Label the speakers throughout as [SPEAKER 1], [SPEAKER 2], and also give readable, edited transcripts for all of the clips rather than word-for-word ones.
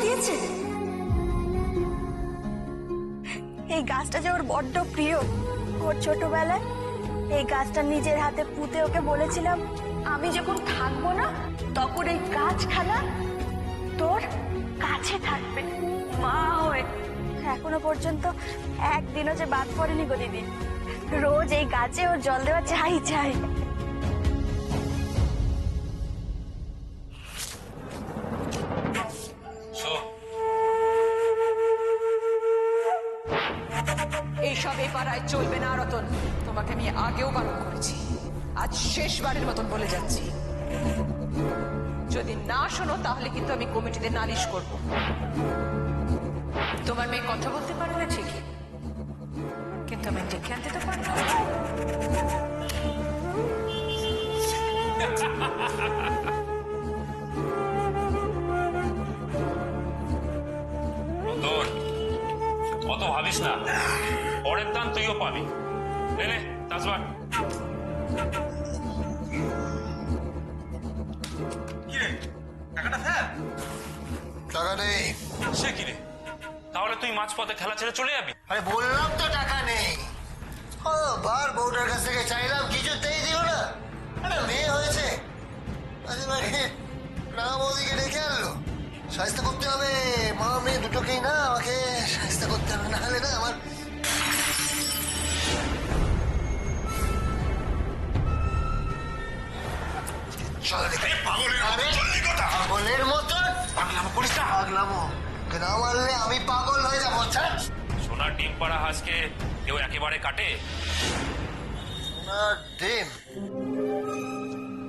[SPEAKER 1] দিয়েছে।
[SPEAKER 2] এই গাছটা যে ওর বড্ড প্রিয়। ওর ছোটবেলায় এই গাছটা নিজের হাতে পুঁতে ওকে বলেছিলাম, আমি যখন থাকবো না তখন এই গাছখানা তোর কাছে থাকবে মা হয়ে। এখনো পর্যন্ত একদিনও যে বাদ পড়েনি গো দিদি। রোজ এই গাছে ওর জল দেওয়া চাই চাই।
[SPEAKER 3] এইসব এ পাড়ায় চলবে না রতন, তোমাকে আমি আগেও বারণ করেছি, আজ শেষবারের মতন বলে যাচ্ছি। যদি না শোনো তাহলে কিন্তু আমি কমিটিতে নালিশ করব। তোমার মেয়ে কথা বলতে পারে না ঠিকই, কিন্তু আমি ডেকে আনতে তো পারি না।
[SPEAKER 4] অত ভাবিস না, পরের দান তুইও পাবি। নে তাজবার।
[SPEAKER 5] টাকা নেই।
[SPEAKER 4] সে কি রে, তাহলে তুই মাঝপথে খেলা ছেড়ে চলে যাবি?
[SPEAKER 5] আরে বললাম তো টাকা নেই। বার বউটার কাছ থেকে চাইলাম, কিছুতেই দিল না। আরে মেয়ে হয়েছে, না বৌদিকে ডেকে আনলো। সাহায্য করতে হবে, মা মেয়ে দুটোকেই না, আমাকে সাহায্য করতে হবে, না হলে না আমার পাগলের মতো পাগলামো না মারলে আমি পাগল হয়ে যাবো।
[SPEAKER 4] সোনার ডিম পাড়া হাঁসকে কেউ একেবারে কাটে?
[SPEAKER 5] সোনার ডিম?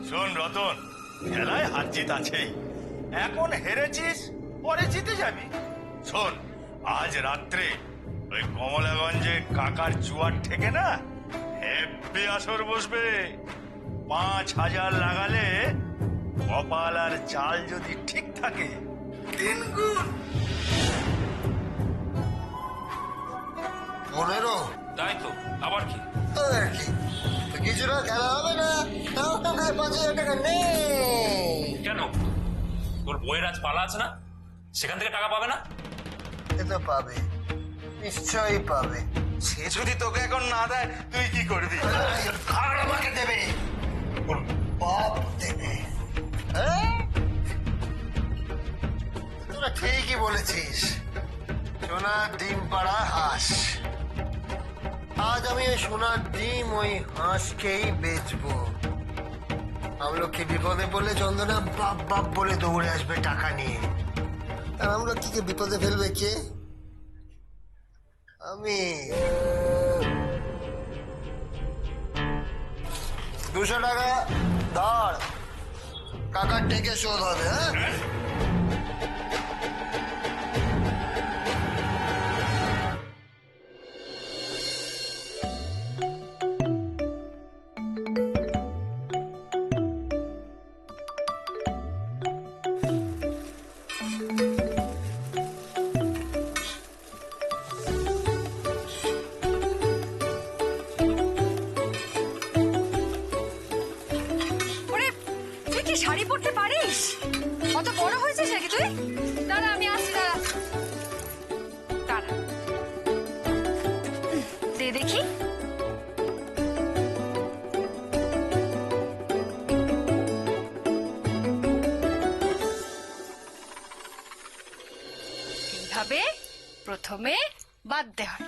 [SPEAKER 6] শোন রতন, খেলায় হার জিত আছেই। এখন হেরেছিস, পরে জিতে যাবি। শোন, আজ রাত্রে ওই কমলাগঞ্জে কাকার জুয়ার থেকে না হেব্বি আসর বসবে। 5,000 লাগালে কপাল আর চাল যদি ঠিক থাকে 3 গুণ।
[SPEAKER 5] 15?
[SPEAKER 4] তাই তো, আবার কি?
[SPEAKER 5] কিছু না, খেলা হবে না। 5,000 টাকা নেই।
[SPEAKER 4] কেন, তোর বইয়ের আজ পালা আছে না, সেখান থেকে টাকা পাবে না?
[SPEAKER 5] এ তো পাবে, নিশ্চয়ই পাবে।
[SPEAKER 6] সে যদি তোকে এখন না দেয় তুই কি করবি?
[SPEAKER 5] আর আমাকে দেবে, ওর বাপ দেবে। তোরা ঠিকই বলেছিস, সোনার ডিম পাড়া হাঁস। আজ আমি ওই সোনার ডিম ওই হাঁসকেই বেচবো। আমলক্ষী বিপদে পড়লে চন্দনা বাপ বাপ বলে দৌড়ে আসবে টাকা নিয়ে। আর আমলক্ষীকে বিপদে ফেলবে কে? আমি। 200 টাকা ধর, কাকার ডেকে শোধ হবে। হ্যাঁ,
[SPEAKER 1] শাড়ি পরতে পারিস? কত বড় হয়েছিস নাকি তুই? দাঁড়া, আমি আসছি, দাঁড়া দাঁড়া, দে দেখি। এইভাবে প্রথমে বাঁধতে হয়।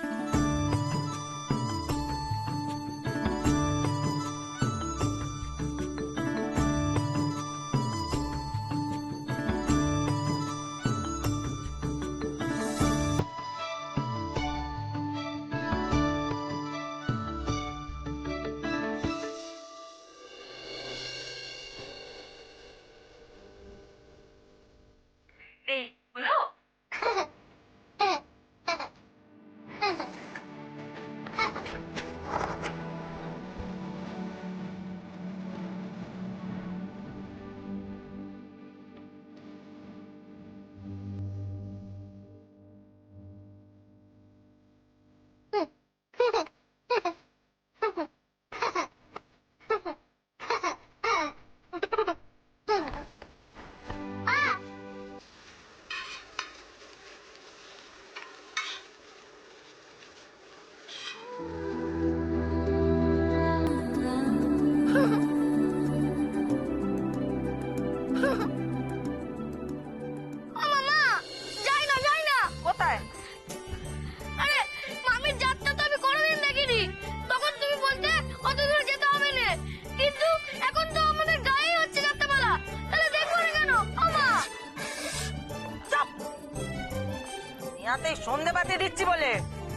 [SPEAKER 7] ইয়াতেই সন্ধে বাতি দিচ্ছি বলে,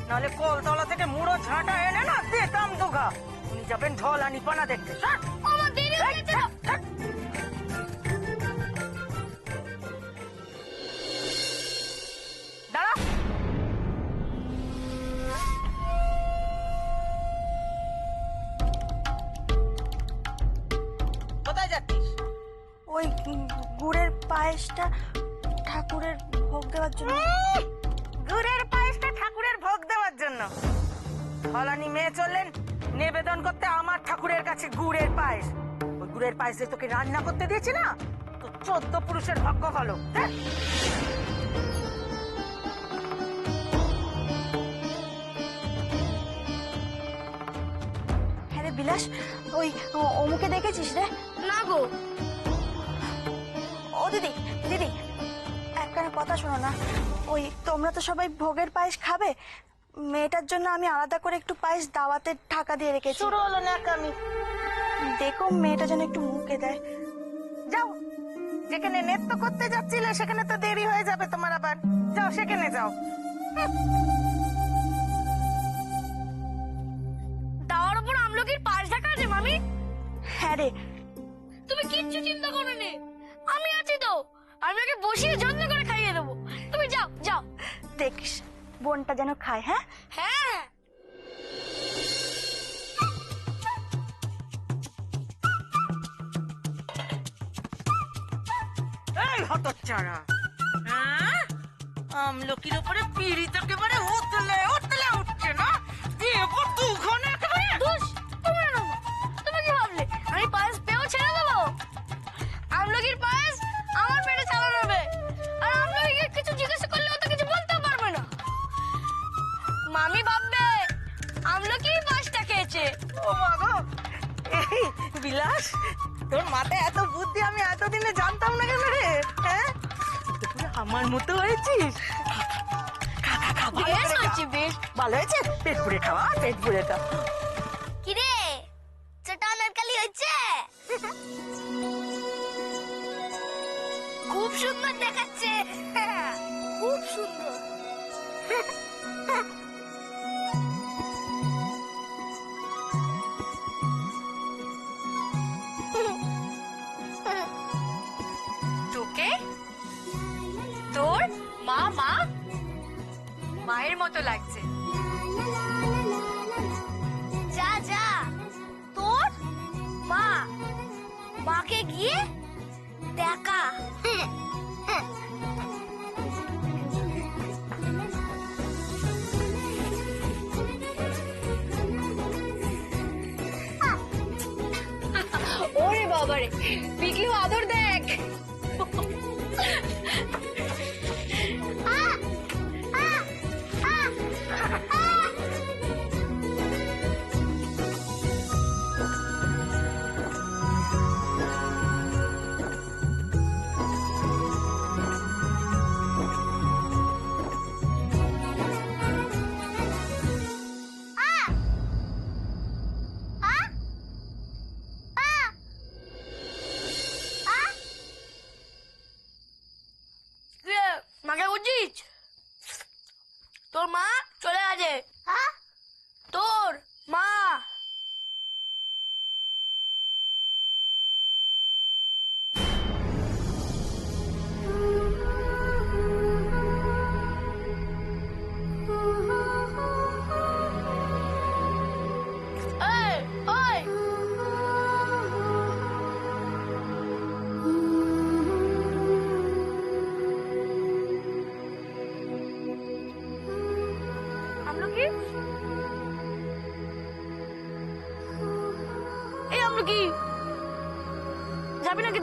[SPEAKER 7] নাহলে কলতলা থেকে মুড়ো ঝাঁটা এনে না দিতাম দুঘা। উনি যাবেন ঢল আর নিপানা দেখতে।
[SPEAKER 1] আমার দেরি হয়ে গেছে।
[SPEAKER 7] দাঁড়া। কোথায় যাচ্ছিস?
[SPEAKER 2] ওই গুড়ের পায়েসটা ঠাকুরের ভোগ দেওয়ার জন্য।
[SPEAKER 7] গুড়ের পায়েসটা ঠাকুরের ভোগ দেওয়ার জন্য? ফলানি মেয়ে চললেন নিবেদন করতে আমার ঠাকুরের কাছে গুড়ের পায়েস। ওই গুড়ের পায়েসে তোকে রান্না করতে দিয়েছি না, তো 14 পুরুষের ভাগ্য ভালো।
[SPEAKER 2] হ্যাঁ রে বিলাস, ওই অমুকে দেখেছিস রে?
[SPEAKER 1] না গো।
[SPEAKER 2] ও দিদি, দিদি একখানা কথা শোনো না। ওই তোমরা তো সবাই ভোগের পায়েস খাবে, মেয়েটার জন্য আমি আলাদা করে একটু পায়েস দাওয়াতে ঢাকা দিয়ে রেখেছি।
[SPEAKER 7] শুরু হলো না আমি।
[SPEAKER 2] দেখো মেয়েটা যেন একটু মুখে দেয়।
[SPEAKER 7] যাও, যেখানে নৃত্য করতে যাচ্ছিলে সেখানে তো দেরি হয়ে যাবে তোমার আবার। যাও সেখানে যাও।
[SPEAKER 1] দাওয়ার উপর আমলকির পায়েস ঢাকা আছে মামি।
[SPEAKER 2] হ্যাঁ রে,
[SPEAKER 1] তুমি কিচ্ছু চিন্তা করো নে, আমি আছি তো। আমি ওকে বসিয়ে যত্ন করে খাইয়ে দেবো। তুমি যাও যাও।
[SPEAKER 2] দেখিস বোনটা যেন খায়। হ্যাঁ
[SPEAKER 1] হ্যাঁ।
[SPEAKER 7] এই হতচ্ছাড়া, হ্যাঁ? আমলকির উপরে পিড়িত একেবারে উঠলে উঠলে উঠছে না। এবার দুখানে একেবারে।
[SPEAKER 1] দুষ, তোমরা না। তুমি কি ভাবলে আমি পায়েস পেয়েও ছেড়ে দেবো? আমলকির পায়েস আমার পেটে চালানো হবে, আর আমলকিকে কিছু জিজ্ঞাসা করলে ও তো কিছু বলতে পারবে না। মামি ভাববে আমলকি পায়েসটা খেয়েছে।
[SPEAKER 7] ও মা গো, এই বিলাস, তোর মাথায় এত বুদ্ধি আমি এতদিনে জানতাম না কেন রে? হ্যাঁ, তুই পুরো আমার মতো হয়েছিস। খা, খা, খা, ভালো
[SPEAKER 1] বেশ
[SPEAKER 7] করে খা।
[SPEAKER 1] হয়েছে, বেশ।
[SPEAKER 7] ভালো হয়েছে, পেট পুড়ে খাওয়া, পেট পুড়ে খা।
[SPEAKER 1] কিরে চেটা নারকালি হচ্ছে? খুব সুন্দর দেখাচ্ছে, খুব সুন্দর। তোকে তোর মায়ের মতো লাগছে। যা যা, তোর মাকে গিয়ে দেখা। ওরে বাবারে, পিকলু আদর দেখ। মাকে বুঝছিস? তোর মা চলে গেছে। তোর মা। এই, ওই। আমলকি, এই আমলকি, যাবি নাকি?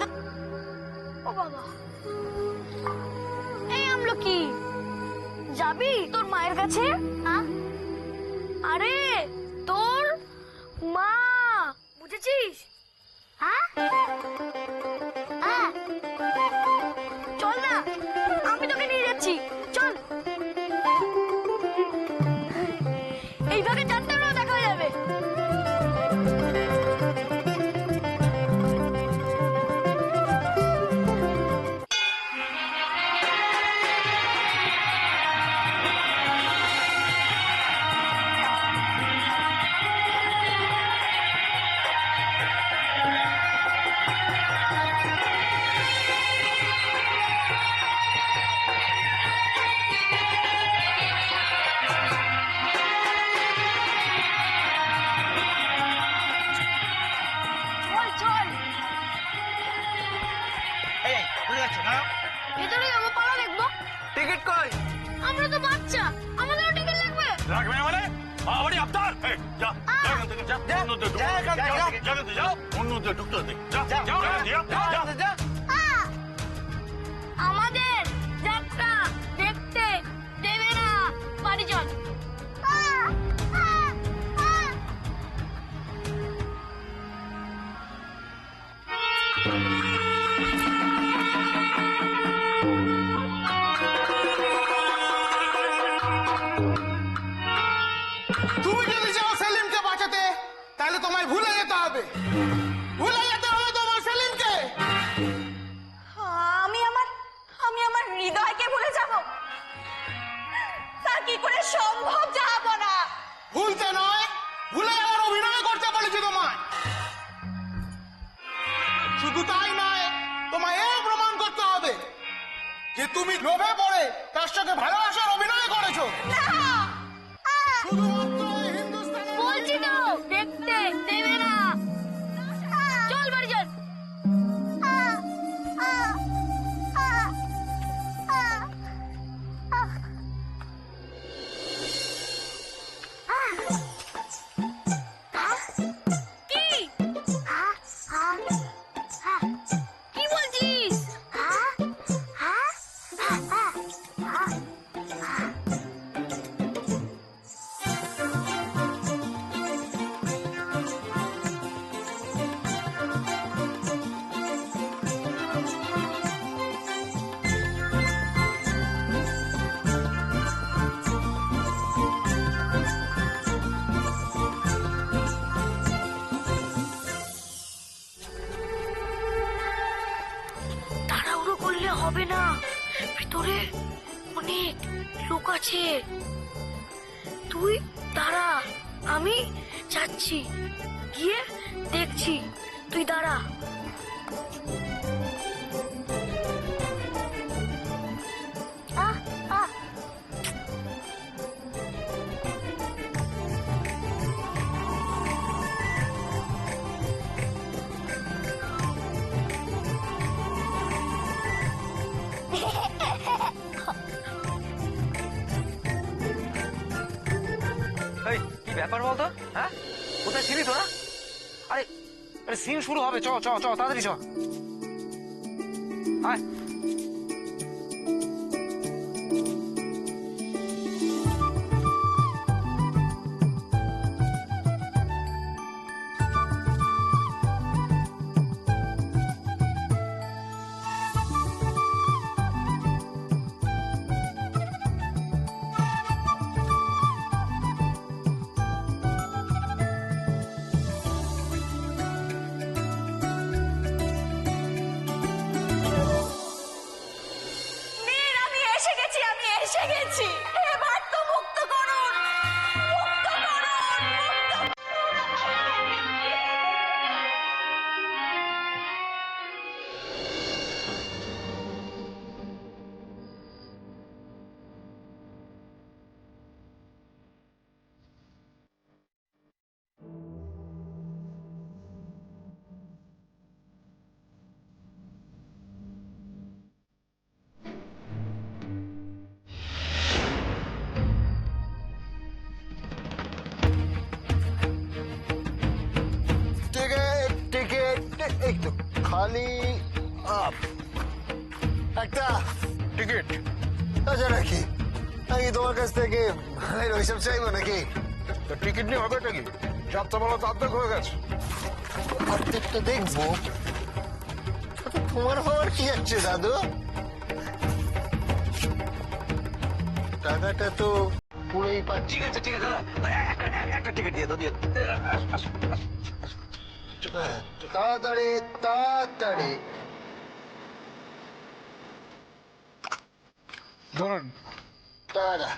[SPEAKER 1] ও বাবা, এই আমলকি, যাবি তোর মায়ের কাছে? আরে তোর মা, বুঝেছিস? চল না, আমি তোকে নিয়ে যাচ্ছি, চল। এইভাবে চারটারও দেখা হয়ে যাবে। আমরা তো বাচ্চা, আমাদেরও টিকিট লাগবে।
[SPEAKER 6] লাগবে মানে বাবারই আবদার। এই, যা যা এখান থেকে, যা অন্যদের ঢুকতে দে, যা এখান থেকে, যা অন্যদের ঢুকতে দে, যা যা এখান থেকে, যা।
[SPEAKER 1] আমাদের যাত্রা দেখতে দেবে না, বাড়ি চল।
[SPEAKER 8] তুমি যদি চাও সেলিমকে বাঁচাতে তাহলে তোমায় ভুলে যেতে হবে, ভুলে যেতে হবে তোমার সেলিমকে।
[SPEAKER 2] আমি আমার হৃদয়কে ভুলে যাব? তা কি করে সম্ভব যাবো না?
[SPEAKER 8] ভুলতে নয়, ভুলে যাওয়ার অভিনয় করতে বলেছি তোমায়। শুধু তাই নয়, তোমায় এও প্রমাণ করতে হবে যে তুমি লোভে পড়ে তার সাথে ভালোবাসার অভিনয় করেছো। শুধুমাত্র এই হিন্দুস্তানের
[SPEAKER 1] বলছি তো দেখতে দেবে না, চল বাড়ি চল। কি কি বলছিস? তাড়াহুড়ো করলে হবে না, ভিতরে অনেক লোক আছে। তুই দাঁড়া, আমি যাচ্ছি, গিয়ে দেখছি, তুই দাঁড়া। আহ আহ
[SPEAKER 9] এই কি ব্যাপার বলতো? হ্যাঁ, কোথায় ছিলি তোরা? আরে আরে সিন শুরু হবে, চ চ চ তাড়াতাড়ি চ। আয়
[SPEAKER 2] মীর, আমি এসে গেছি, আমি এসে গেছি। এবার তো মুক্ত করুন, মুক্ত করুন, মুক্ত।
[SPEAKER 5] টিকিট টিকিট, এই তো খালি আপ একটা টিকিট আছে নাকি? নাকি তোমার কাছ থেকে ভাড়ার ওইসব চাইবো নাকি?
[SPEAKER 6] টিকিট নিয়ে হবে নাকি? যাত্রাপালা তো অর্ধেক হয়ে গেছে।
[SPEAKER 5] অর্ধেকটা দেখবো, তাতে তোমার হওয়ার কি আছে দাদু? টাকাটা তো পুরোই পাচ্ছি।
[SPEAKER 9] ঠিক আছে ঠিক আছে, একটা টিকিট দিয়ে দাও, দিয়ে
[SPEAKER 5] তাড়াতাড়ি তাড়াতাড়ি
[SPEAKER 9] ধরুন।
[SPEAKER 5] টাটা।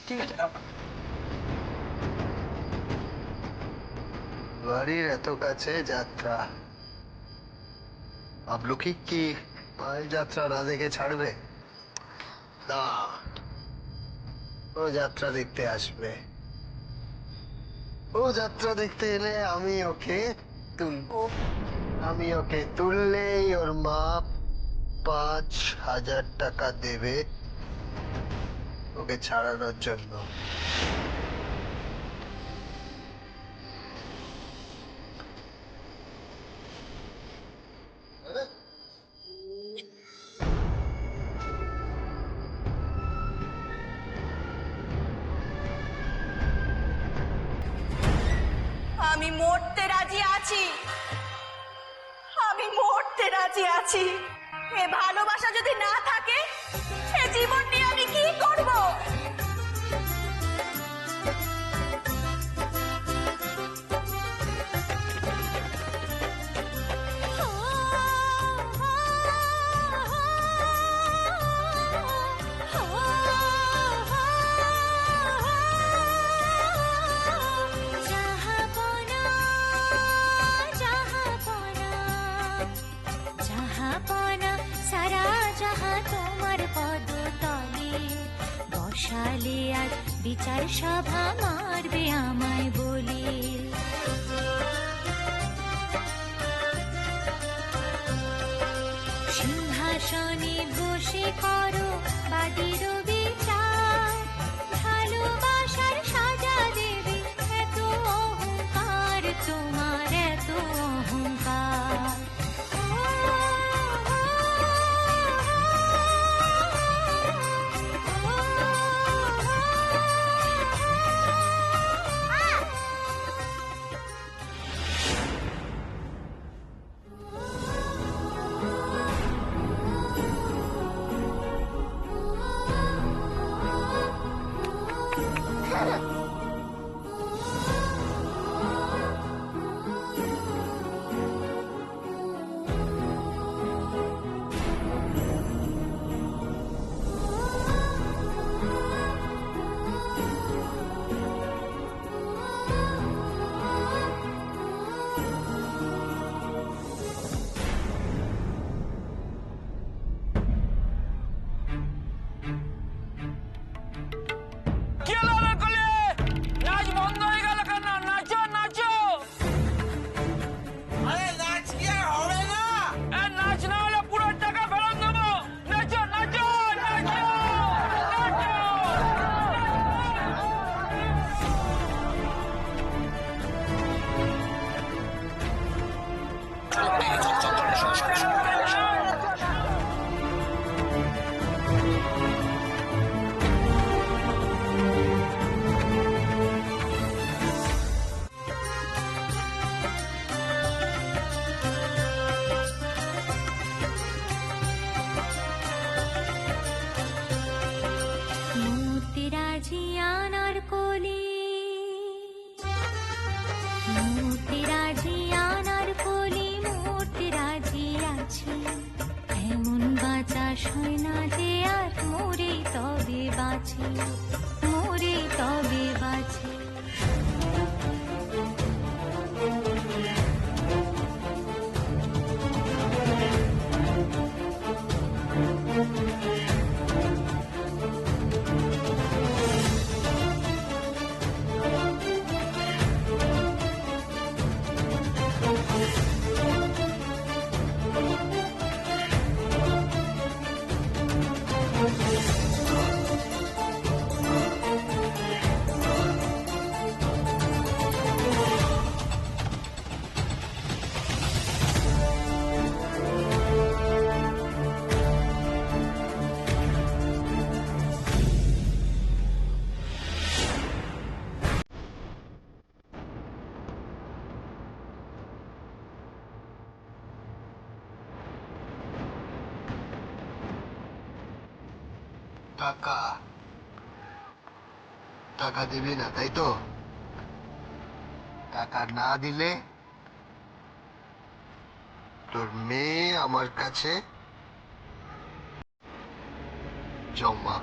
[SPEAKER 9] ঠিক আছে।
[SPEAKER 5] বাড়ির এত কাছে যাত্রা, ভাবলো কি মায়ের যাত্রা না দেখে ছাড়বে না, ও যাত্রা দেখতে আসবে। ও যাত্রা দেখতে এলে আমি ওকে তুলবো, আমি ওকে তুললেই ওর মা 5,000 টাকা দেবে ওকে ছাড়ানোর জন্য।
[SPEAKER 2] আমি মরতে রাজি আছি, আমি মরতে রাজি আছি। এ ভালোবাসা যদি না থাকে, এ জীবন নিয়ে আমি কি করব?
[SPEAKER 10] বিচার সভা মারবে আমায় বলে সিংহাসনে বসে করো বাদির বিচার ভালোবাসার সাজা দেবে এত অহংকার তোমার এত অহংকার সয়না যে আর মোরে তবে বাঁচে মোরে তবে বাঁচে
[SPEAKER 5] টাকা টাকা দেবে না, তাই তো? টাকা না দিলে তোর মেয়ে আমার কাছে জমা।